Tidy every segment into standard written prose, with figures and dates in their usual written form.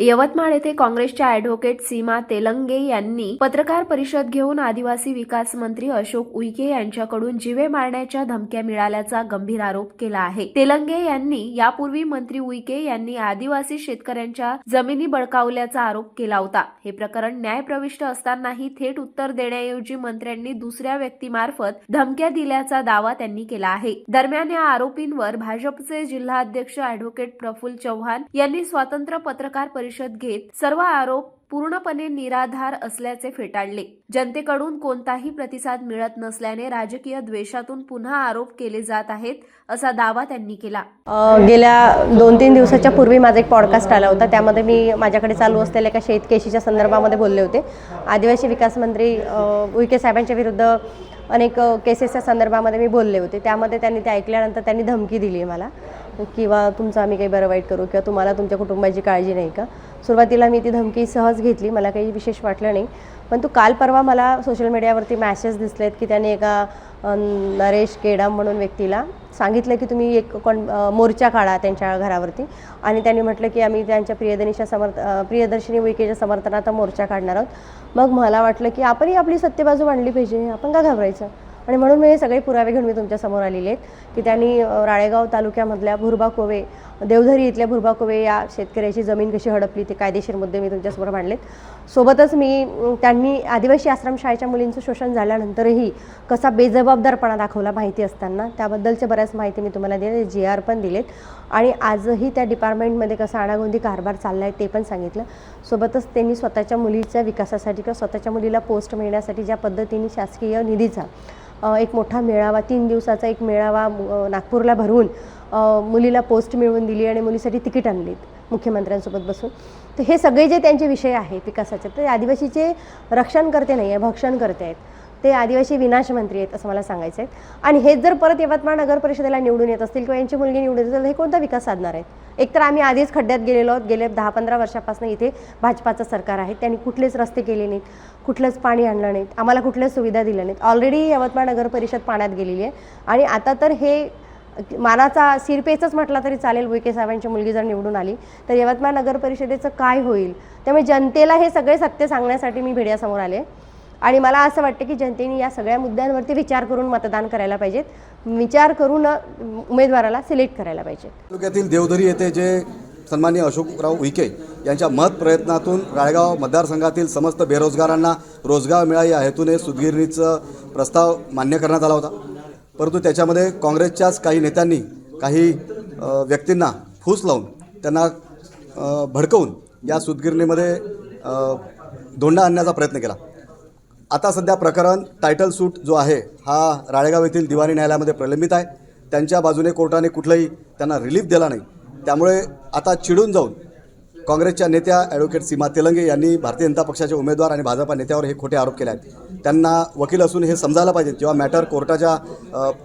यवतमाळ येथे काँग्रेसच्या ॲडव्होकेट सीमा तेलंगे यांनी पत्रकार परिषद घेऊन आदिवासी विकास मंत्री अशोक उईके यांच्याकडून जीवे मारण्याच्या धमक्या मिळाल्याचा गंभीर आरोप केला आहे। तेलंगे यांनी यापूर्वी मंत्री उईके यांनी आदिवासी शेतकऱ्यांच्या जमिनी बळकावल्याचा आरोप केला होता। हे प्रकरण न्यायप्रविष्ट असतानाही थेट उत्तर देण्याऐवजी मंत्र्यांनी दुसऱ्या व्यक्तीमार्फत धमक्या दिल्याचा दावा त्यांनी केला आहे। दरम्यान या आरोपींवर भाजपचे जिल्हाध्यक्ष ॲडव्होकेट प्रफुल्ल चव्हाण यांनी स्वतंत्र पत्रकार परिषद घेत सर्व आरोप पूर्णपणे निराधार असल्याचे फेटाळले। जनतेकडून कोणताही प्रतिसाद मिळत नसल्याने राजकीय द्वेषातून पुन्हा आरोप केले जात आहेत असा दावा त्यांनी केला। गेल्या 2-3 दिवसाच्या पूर्वी माझा एक पॉडकास्ट आला होता। त्यामध्ये मी माझ्याकडे चालू असलेल्या एका शेतकेशीच्या संदर्भामध्ये बोलले होते। आदिवासी विकास मंत्री उईके साहेबांच्या विरुद्ध अनेक केसेसच्या संदर्भामध्ये मी बोलले होते। त्यामध्ये त्यांनी ते ऐकल्यानंतर त्यांनी धमकी दिली मला, किंवा तुमचं आम्ही काही बरं वाईट करू, किंवा तुम्हाला तुमच्या कुटुंबाची काळजी नाही का। सुरुवातीला मी ती धमकी सहज घेतली, मला काही विशेष वाटलं नाही। पण काल परवा मला सोशल मीडियावरती मॅसेज दिसलेत की त्याने एका नरेश केडाम म्हणून व्यक्तीला सांगितलं की तुम्ही एक मोर्चा काढा त्यांच्या घरावरती, आणि त्यांनी म्हटलं की आम्ही त्यांच्या प्रियदर्शनी उईकेच्या समर्थनार्थ मोर्चा काढणार आहोत। मग मला वाटलं की आपणही आपली सत्यबाजू मांडली पाहिजे, आपण का घाबरायचं। आणि म्हणून मी हे सगळे पुरावे घेऊन मी तुमच्यासमोर आलेले आहेत की त्यांनी राळेगाव तालुक्यामधल्या भुरबाकोवे, देवधरी इथल्या भुरबाकोवे या शेतकऱ्याची जमीन कशी हडपली ते कायदेशीर मुद्दे मी तुमच्यासमोर मांडलेत। सोबतच त्यांनी आदिवासी आश्रमशाळेच्या मुलींचं शोषण झाल्यानंतरही कसा बेजबाबदारपणा दाखवला माहिती असताना, त्याबद्दलच्या बऱ्याच माहिती मी तुम्हाला दिली, GR पण दिलेत, आणि आजही त्या डिपार्टमेंटमध्ये कसा आडागोंदी कारभार चालला आहे ते पण सांगितलं। सोबतच त्यांनी स्वतःच्या मुलीच्या विकासासाठी किंवा स्वतःच्या मुलीला पोस्ट मिळण्यासाठी ज्या पद्धतीने शासकीय निधीचा एक मोठा मेळावा, 3 दिवसाचा एक मेळावा नागपूरला भरवून मुलीला पोस्ट मिळवून दिली आणि मुलीसाठी तिकीट आणलीत मुख्यमंत्र्यांसोबत बसून। तर हे सगळे जे त्यांचे विषय आहेत विकासाचे, ते आदिवासीचे रक्षण करते नाही आहे, भक्षण करते आहेत, ते आदिवासी विनाश मंत्री आहेत असं मला सांगायचं आहे। आणि हेच जर परत यवतमाळ नगर परिषदेला निवडून येत असतील किंवा यांची मुलगी निवडून येत असेल, हे कोणता विकास साधणार आहेत। एकतर आम्ही आधीच खड्ड्यात गेलेलो आहोत, गेले 10-15 वर्षापासून इथे भाजपाचं सरकार आहे, त्यांनी कुठलेच रस्ते केले नाहीत, कुठलंच पाणी आणलं नाहीत, आम्हाला कुठल्याच सुविधा दिल्या नाहीत। ऑलरेडी यवतमाळ नगर परिषद पाण्यात गेलेली आहे, आणि आता तर हे मानाचा सिरपेचच म्हटला तरी चालेल, उईके साहेबांची मुलगी जर निवडून आली तर यवतमाळ नगर परिषदेचं काय होईल। त्यामुळे जनतेला हे सगळे सत्य सांगण्यासाठी मी मीडियासमोर आले, आणि मला असं वाटतं की जनतेने या सगळ्या मुद्द्यांवरती विचार करून मतदान करायला पाहिजेत, विचार करून उमेदवाराला सिलेक्ट करायला पाहिजे। तालुक्यातील देवधरी येथे जे सन्माननीय अशोकराव उईके यांच्या मत प्रयत्नातून राळेगाव मतदारसंघातील समस्त बेरोजगारांना रोजगार मिळावा या हेतूने सूतगिरणीचा प्रस्ताव मान्य करण्यात आला होता। परंतु त्याच्यामध्ये काँग्रेसच्याच काही नेत्यांनी काही व्यक्तींना फूस लावून त्यांना भडकवून या सूतगिरणीमध्ये धोंडा आणण्याचा प्रयत्न केला। आता सध्या प्रकरण टायटल सूट जो आहे हा राळेगाव येथील दिवाणी न्यायालयामध्ये प्रलंबित आहे। त्यांच्या बाजूने कोर्टाने कुठलाही त्यांना रिलीफ दिला नाही। त्यामुळे आता चिडून जाऊन काँग्रेसच्या नेत्या ॲडव्होकेट सीमा तेलंगे यांनी भारतीय जनता पक्षाचे उमेदवार आणि भाजपा नेत्यावर हे खोटे आरोप केले आहेत। त्यांना वकील असून हे समजायला पाहिजे, जेव्हा मॅटर कोर्टाच्या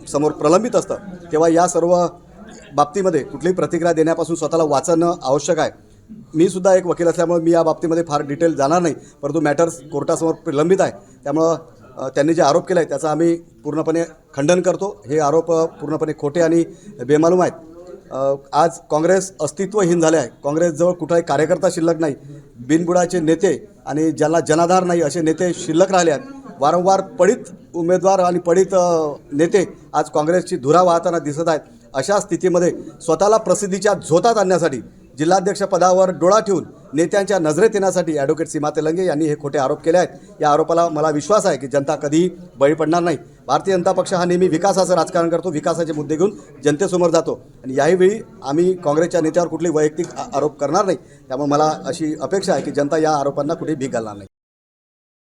समोर प्रलंबित असतं तेव्हा या सर्व बाबतीमध्ये कुठलीही प्रतिक्रिया देण्यापासून स्वतःला वाचणं आवश्यक आहे। मी सुद्धा एक वकील असल्यामुळे मी या बाबतीमध्ये फार डिटेल जाणार नाही, परंतु मॅटर्स कोर्टासमोर प्रलंबित आहे। त्यामुळं त्यांनी जे आरोप केला आहे त्याचा आम्ही पूर्णपणे खंडन करतो। हे आरोप पूर्णपणे खोटे आणि बेमालूम आहेत। आज काँग्रेस अस्तित्वहीन झाले आहे। काँग्रेसजवळ कुठलाही कार्यकर्ता शिल्लक नाही, बिनबुडाचे नेते आणि ज्याला जनाधार नाही असे नेते शिल्लक राहिले आहेत। वारंवार पडित उमेदवार आणि पडित नेते आज काँग्रेसची धुरा वाहताना दिसत आहेत। अशा स्थितीमध्ये स्वतःला प्रसिद्धीच्या झोतात आणण्यासाठी, जिल्हाध्यक्ष पदावर डोळा ठेवून नेत्यांच्या नजरेत येण्यासाठी ॲडव्होकेट सीमा तेलंगे यांनी हे खोटे आरोप केले आहेत। या आरोपाला मला विश्वास आहे की जनता कधीही बळी पडणार नाही। भारतीय जनता पक्ष हा नेहमी विकासाचं राजकारण करतो, विकासाचे मुद्दे घेऊन जनतेसमोर जातो, आणि याहीवेळी आम्ही काँग्रेसच्या नेत्यावर कुठली वैयक्तिक आरोप करणार नाही। त्यामुळे मला अशी अपेक्षा आहे की जनता या आरोपांना कुठेही भीक घालणार नाही।